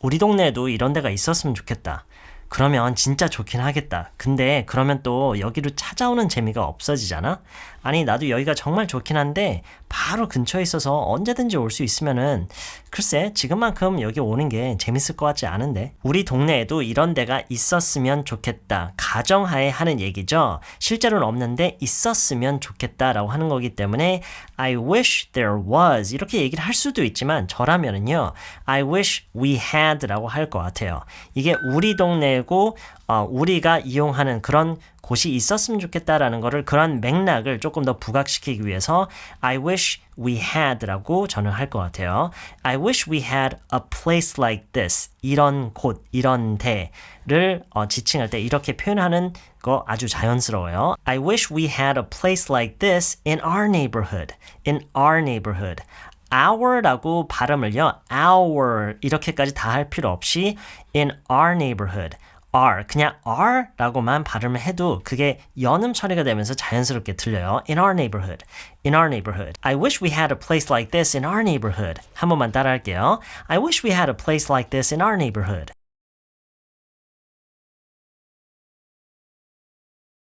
우리 동네에도 이런 데가 있었으면 좋겠다. 그러면 진짜 좋긴 하겠다. 근데 그러면 또 여기로 찾아오는 재미가 없어지잖아? 아니, 나도 여기가 정말 좋긴 한데 바로 근처에 있어서 언제든지 올 수 있으면은 글쎄, 지금만큼 여기 오는 게 재밌을 것 같지 않은데. 우리 동네에도 이런 데가 있었으면 좋겠다. 가정하에 하는 얘기죠. 실제로는 없는데 있었으면 좋겠다라고 하는 거기 때문에 I wish there was 이렇게 얘기를 할 수도 있지만, 저라면은요 I wish we had 라고 할 것 같아요. 이게 우리 동네고 우리가 이용하는 그런 곳이 있었으면 좋겠다라는 거를, 그런 맥락을 조금 더 부각시키기 위해서 I wish we had 라고 저는 할 것 같아요. I wish we had a place like this. 이런 곳, 이런 데를 지칭할 때 이렇게 표현하는 거 아주 자연스러워요. I wish we had a place like this in our neighborhood. In our neighborhood. our라고 발음을요, our 이렇게까지 다 할 필요 없이 in our neighborhood. are, 그냥 are라고만 발음을 해도 그게 연음 처리가 되면서 자연스럽게 들려요. In our neighborhood. In our neighborhood. I wish we had a place like this in our neighborhood. 한 번만 따라 할게요. I wish we had a place like this in our neighborhood.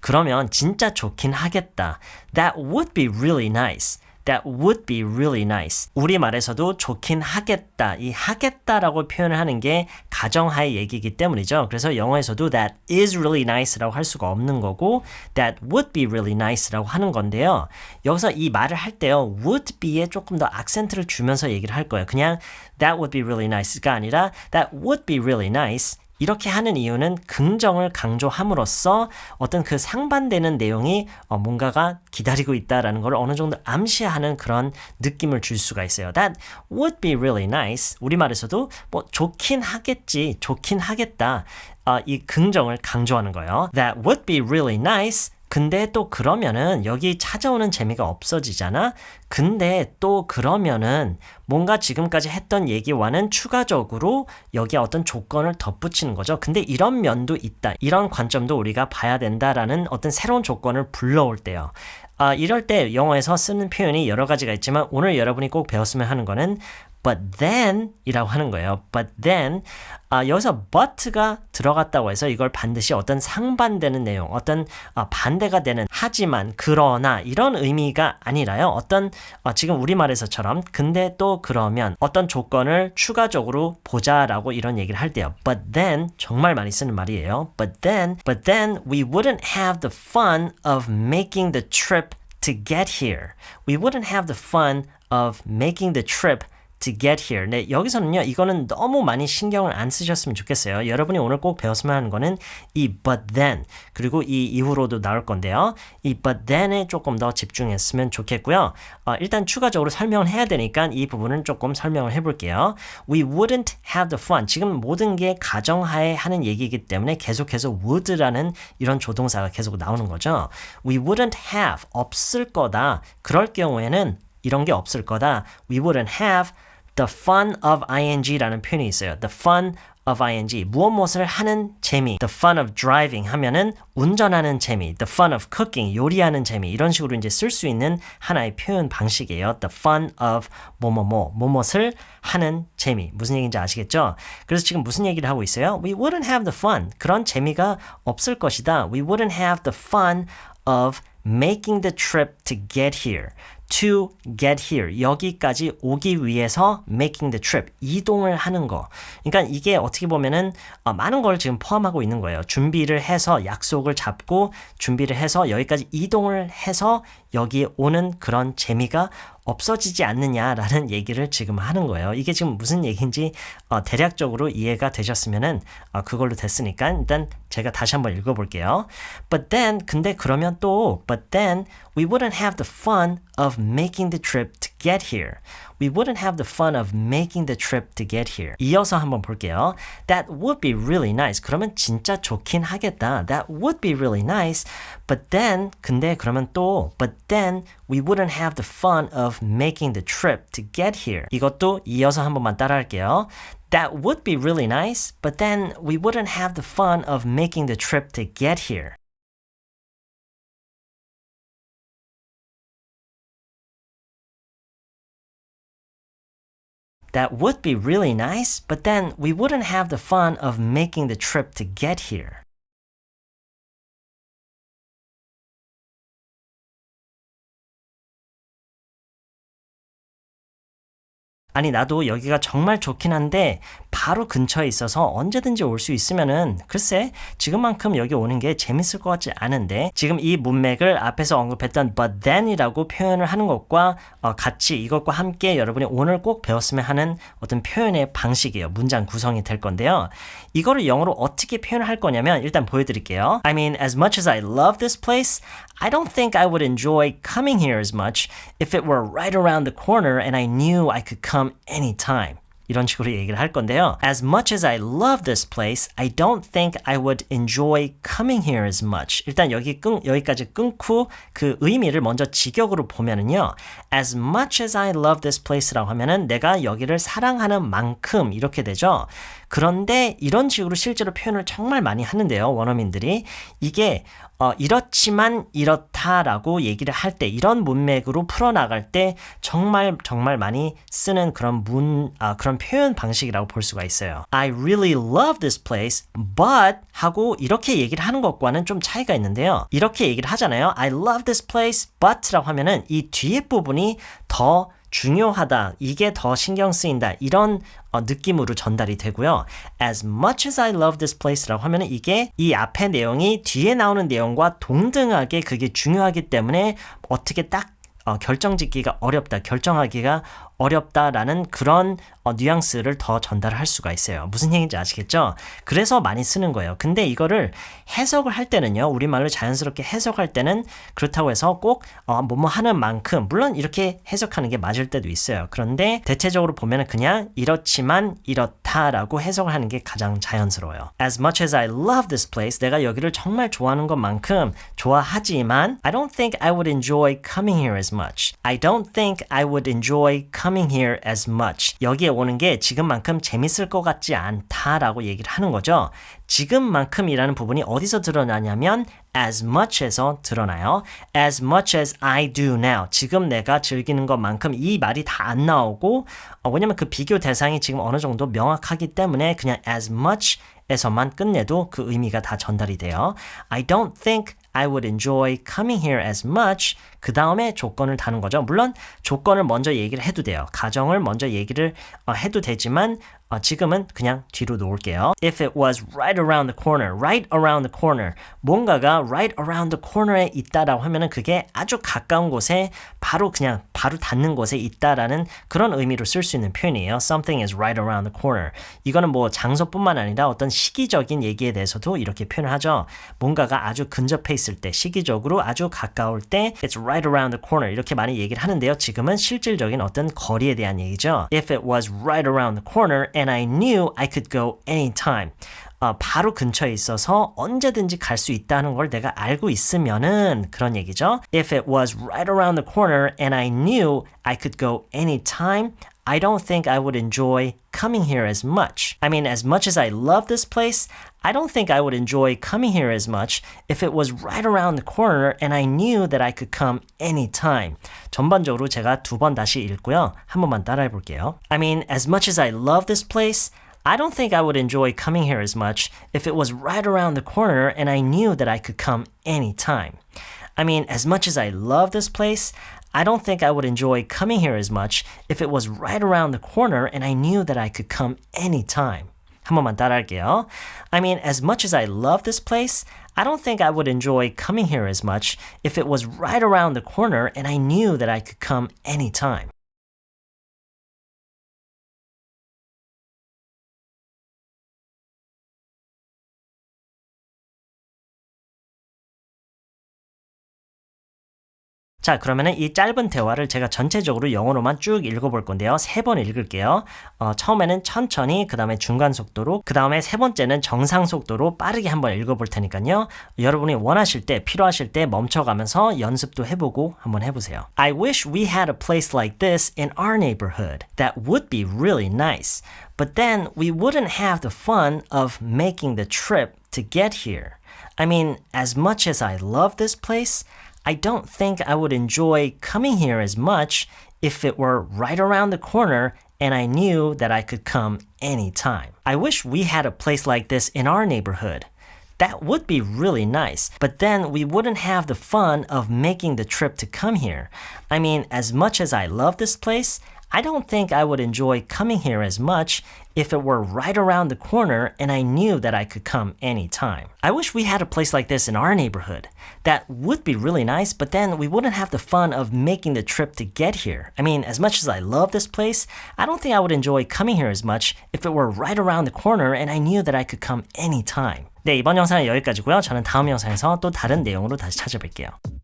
그러면 진짜 좋긴 하겠다. That would be really nice. That would be really nice. 우리말에서도 좋긴 하겠다. 이 하겠다라고 표현을 하는 게 가정하의 얘기이기 때문이죠. 그래서 영어에서도 that is really nice라고 할 수가 없는 거고 that would be really nice라고 하는 건데요. 여기서 이 말을 할 때요. would be에 조금 더 악센트를 주면서 얘기를 할 거예요. 그냥 that would be really nice가 아니라 that would be really nice. 이렇게 하는 이유는 긍정을 강조함으로써 어떤 그 상반되는 내용이 뭔가가 기다리고 있다라는 걸 어느 정도 암시하는 그런 느낌을 줄 수가 있어요. That would be really nice. 우리말에서도 뭐 좋긴 하겠지, 좋긴 하겠다. 이 긍정을 강조하는 거예요. That would be really nice. 근데 또 그러면은 여기 찾아오는 재미가 없어지잖아? 근데 또 그러면은 뭔가 지금까지 했던 얘기와는 추가적으로 여기에 어떤 조건을 덧붙이는 거죠. 근데 이런 면도 있다. 이런 관점도 우리가 봐야 된다라는 어떤 새로운 조건을 불러올 때요. 이럴 때 영어에서 쓰는 표현이 여러 가지가 있지만 오늘 여러분이 꼭 배웠으면 하는 거는 but then 이라고 하는 거예요. but then 여기서 but가 들어갔다고 해서 이걸 반드시 어떤 상반되는 내용, 어떤 반대가 되는 하지만, 그러나 이런 의미가 아니라요. 어떤 지금 우리말에서처럼 근데 또 그러면 어떤 조건을 추가적으로 보자라고 이런 얘기를 할 때요. but then 정말 많이 쓰는 말이에요. but then we wouldn't have the fun of making the trip to get here. We wouldn't have the fun of making the trip to get here. 네, 여기서는요, 이거는 너무 많이 신경을 안 쓰셨으면 좋겠어요. 여러분이 오늘 꼭 배웠으면 하는 거는 이 but then, 그리고 이 이후로도 나올 건데요. 이 but then에 조금 더 집중했으면 좋겠고요. 일단 추가적으로 설명을 해야 되니까 이 부분은 조금 설명을 해볼게요. We wouldn't have the fun. 지금 모든 게 가정하에 하는 얘기이기 때문에 계속해서 would라는 이런 조동사가 계속 나오는 거죠. We wouldn't have, 없을 거다. 그럴 경우에는 이런 게 없을 거다. We wouldn't have the fun of ing라는 표현이 있어요. The fun of ing. 무엇을 하는 재미. The fun of driving 하면은 운전하는 재미. The fun of cooking. 요리하는 재미. 이런 식으로 이제 쓸 수 있는 하나의 표현 방식이에요. The fun of 뭐뭇을 하는 재미. 무슨 얘기인지 아시겠죠? 그래서 지금 무슨 얘기를 하고 있어요? We wouldn't have the fun. 그런 재미가 없을 것이다. We wouldn't have the fun of making the trip to get here. to get here. 여기까지 오기 위해서 making the trip. 이동을 하는 거. 그러니까 이게 어떻게 보면은 많은 걸 지금 포함하고 있는 거예요. 준비를 해서 약속을 잡고 준비를 해서 여기까지 이동을 해서 여기에 오는 그런 재미가 없어지지 않느냐라는 얘기를 지금 하는 거예요. 이게 지금 무슨 얘기인지 대략적으로 이해가 되셨으면은 그걸로 됐으니까 일단 제가 다시 한번 읽어볼게요. But then, 근데 그러면 또 But then we wouldn't have the fun of making the trip to get here. We wouldn't have the fun of making the trip to get here. 이어서 한번 볼게요. That would be really nice. 그러면 진짜 좋긴 하겠다. That would be really nice. But then, 근데 그러면 또 But then we wouldn't have the fun of making the trip to get here. 이것도 이어서 한 번만 따라 할게요. That would be really nice. But then we wouldn't have the fun of making the trip to get here. That would be really nice, but then we wouldn't have the fun of making the trip to get here. 아니, 나도 여기가 정말 좋긴 한데 바로 근처에 있어서 언제든지 올 수 있으면은 글쎄 지금만큼 여기 오는 게 재밌을 것 같지 않은데 지금 이 문맥을 앞에서 언급했던 but then이라고 표현을 하는 것과 같이 이것과 함께 여러분이 오늘 꼭 배웠으면 하는 어떤 표현의 방식이에요. 문장 구성이 될 건데요. 이거를 영어로 어떻게 표현을 할 거냐면 일단 보여드릴게요. I mean, as much as I love this place, I don't think I would enjoy coming here as much if it were right around the corner and I knew I could come anytime. 이런 식으로 얘기를 할 건데요. As much as I love this place, I don't think I would enjoy coming here as much. 일단 여기까지 끊고 그 의미를 먼저 직역으로 보면은요. As much as I love this place라고 하면은 내가 여기를 사랑하는 만큼 이렇게 되죠. 그런데 이런 식으로 실제로 표현을 정말 많이 하는데요. 원어민들이. 이게 이렇지만 이렇다라고 얘기를 할 때 이런 문맥으로 풀어나갈 때 정말 많이 쓰는 그런 그런 표현 방식이라고 볼 수가 있어요. I really love this place, but 하고 이렇게 얘기를 하는 것과는 좀 차이가 있는데요. 이렇게 얘기를 하잖아요. I love this place, but라고 하면은 이 뒤에 부분이 더 중요하다, 이게 더 신경 쓰인다 이런 느낌으로 전달이 되고요. As much as I love this place라고 하면 이게 이 앞의 내용이 뒤에 나오는 내용과 동등하게 그게 중요하기 때문에 어떻게 딱 결정짓기가 어렵다, 결정하기가 어렵다라는 그런 뉘앙스를 더 전달할 수가 있어요. 무슨 얘기인지 아시겠죠? 그래서 많이 쓰는 거예요. 근데 이거를 해석을 할 때는요. 우리말로 자연스럽게 해석할 때는 그렇다고 해서 꼭 뭐뭐 하는 만큼 물론 이렇게 해석하는 게 맞을 때도 있어요. 그런데 대체적으로 보면 그냥 이렇지만 이렇다라고 해석을 하는 게 가장 자연스러워요. As much as I love this place, 내가 여기를 정말 좋아하는 것만큼 좋아하지만 I don't think I would enjoy coming here as much. I don't think I would enjoy coming here as much. 여기에 오는 게 지금만큼 재밌을 것 같지 않다라고 얘기를 하는 거죠. 지금만큼이라는 부분이 어디서 드러나냐면 as much에서 드러나요. As much as I do now. 지금 내가 즐기는 것만큼 이 말이 다 안 나오고 왜냐면 그 비교 대상이 지금 어느 정도 명확하기 때문에 그냥 as much 에서만 끝내도 그 의미가 다 전달이 돼요. I don't think I would enjoy coming here as much. 그 다음에 조건을 다는 거죠. 물론 조건을 먼저 얘기를 해도 돼요. 가정을 먼저 얘기를 해도 되지만 지금은 그냥 뒤로 놓을게요. If it was right around the corner, right around the corner. 뭔가가 right around the corner에 있다라고 하면은 그게 아주 가까운 곳에 바로 닿는 곳에 있다라는 그런 의미로 쓸 수 있는 표현이에요. Something is right around the corner. 이거는 뭐 장소뿐만 아니라 어떤 시기적인 얘기에 대해서도 이렇게 표현을 하죠. 뭔가가 아주 근접해 있을 때, 시기적으로 아주 가까울 때 It's right around the corner 이렇게 많이 얘기를 하는데요. 지금은 실질적인 어떤 거리에 대한 얘기죠. If it was right around the corner and I knew I could go anytime. 바로 근처에 있어서 언제든지 갈 수 있다는 걸 내가 알고 있으면은 그런 얘기죠. If it was right around the corner and I knew I could go anytime, I don't think I would enjoy coming here as much. I mean, as much as I love this place, I don't think I would enjoy coming here as much if it was right around the corner and I knew that I could come anytime. 전반적으로 제가 두 번 다시 읽고요. 한 번만 따라해 볼게요. I mean, as much as I love this place, I don't think I would enjoy coming here as much if it was right around the corner and I knew that I could come anytime. I mean, as much as I love this place, I don't think I would enjoy coming here as much if it was right around the corner and I knew that I could come anytime. 한 번만 따라할게요. I mean, as much as I love this place, I don't think I would enjoy coming here as much if it was right around the corner and I knew that I could come anytime. 자, 그러면은 이 짧은 대화를 제가 전체적으로 영어로만 쭉 읽어볼 건데요. 3번 읽을게요. 처음에는 천천히, 그 다음에 중간 속도로, 그 다음에 세 번째는 정상 속도로 빠르게 한번 읽어볼 테니까요. 여러분이 원하실 때, 필요하실 때 멈춰가면서 연습도 해보고 한번 해보세요. I wish we had a place like this in our neighborhood. That would be really nice. But then we wouldn't have the fun of making the trip to get here. I mean, as much as I love this place, I don't think I would enjoy coming here as much if it were right around the corner and I knew that I could come anytime. I wish we had a place like this in our neighborhood. That would be really nice, but then we wouldn't have the fun of making the trip to come here. I mean, as much as I love this place, I don't think I would enjoy coming here as much if it were right around the corner and I knew that I could come anytime. I wish we had a place like this in our neighborhood. That would be really nice, but then we wouldn't have the fun of making the trip to get here. I mean, as much as I love this place, I don't think I would enjoy coming here as much if it were right around the corner and I knew that I could come anytime. 네, 이번 영상은 여기까지고요. 저는 다음 영상에서 또 다른 내용으로 다시 찾아뵐게요.